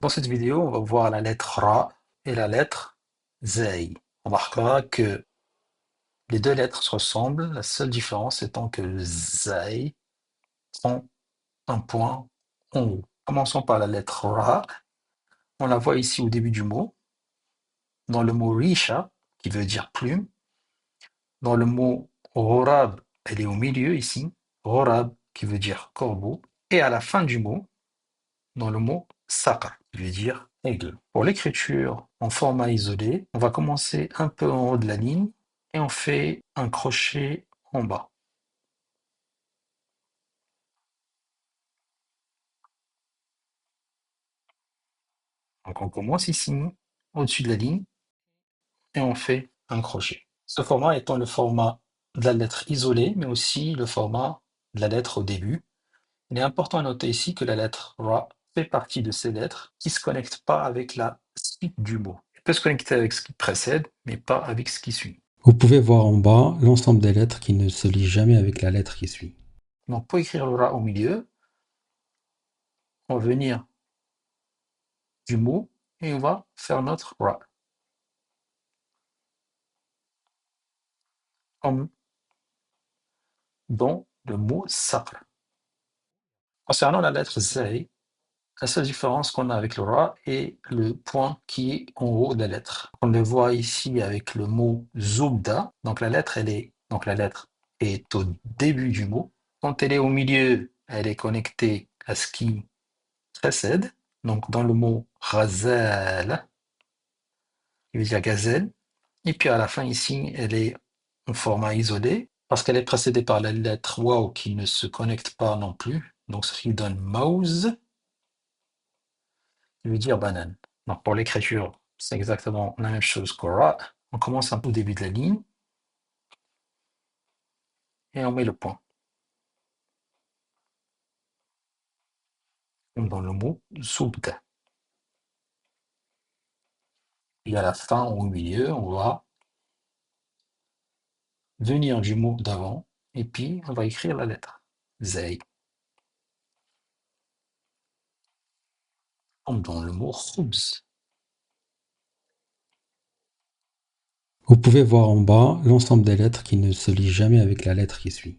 Dans cette vidéo, on va voir la lettre Ra et la lettre Zay. On remarquera que les deux lettres se ressemblent, la seule différence étant que le Zay prend un point en haut. Commençons par la lettre Ra. On la voit ici au début du mot, dans le mot Risha, qui veut dire plume. Dans le mot Ghorab, elle est au milieu ici, Ghorab, qui veut dire corbeau. Et à la fin du mot, dans le mot Saqr, qui veut dire aigle. Pour l'écriture en format isolé, on va commencer un peu en haut de la ligne et on fait un crochet en bas. Donc on commence ici, au-dessus de la ligne, et on fait un crochet. Ce format étant le format de la lettre isolée, mais aussi le format de la lettre au début. Il est important à noter ici que la lettre Ra fait partie de ces lettres qui ne se connectent pas avec la suite du mot. Elle peut se connecter avec ce qui précède, mais pas avec ce qui suit. Vous pouvez voir en bas l'ensemble des lettres qui ne se lisent jamais avec la lettre qui suit. Donc pour écrire le Ra au milieu, on va venir du mot et on va faire notre Ra, comme dans le mot Saqr. Concernant la lettre Zay, la seule différence qu'on a avec le Ra est le point qui est en haut de la lettre. On le voit ici avec le mot Zubda. Donc la lettre est au début du mot. Quand elle est au milieu, elle est connectée à ce qui précède. Donc dans le mot Ghazal, qui veut dire gazelle. Et puis à la fin ici, elle est en format isolé parce qu'elle est précédée par la lettre Waw qui ne se connecte pas non plus. Donc ce qui donne Mauz, qui veut dire banane. Donc pour l'écriture, c'est exactement la même chose qu'Ora. On commence un peu au début de la ligne et on met le point. Comme dans le mot Zubda. Et à la fin ou au milieu, on va venir du mot d'avant et puis on va écrire la lettre Zay. Comme dans le mot Khoubz. Vous pouvez voir en bas l'ensemble des lettres qui ne se lisent jamais avec la lettre qui suit.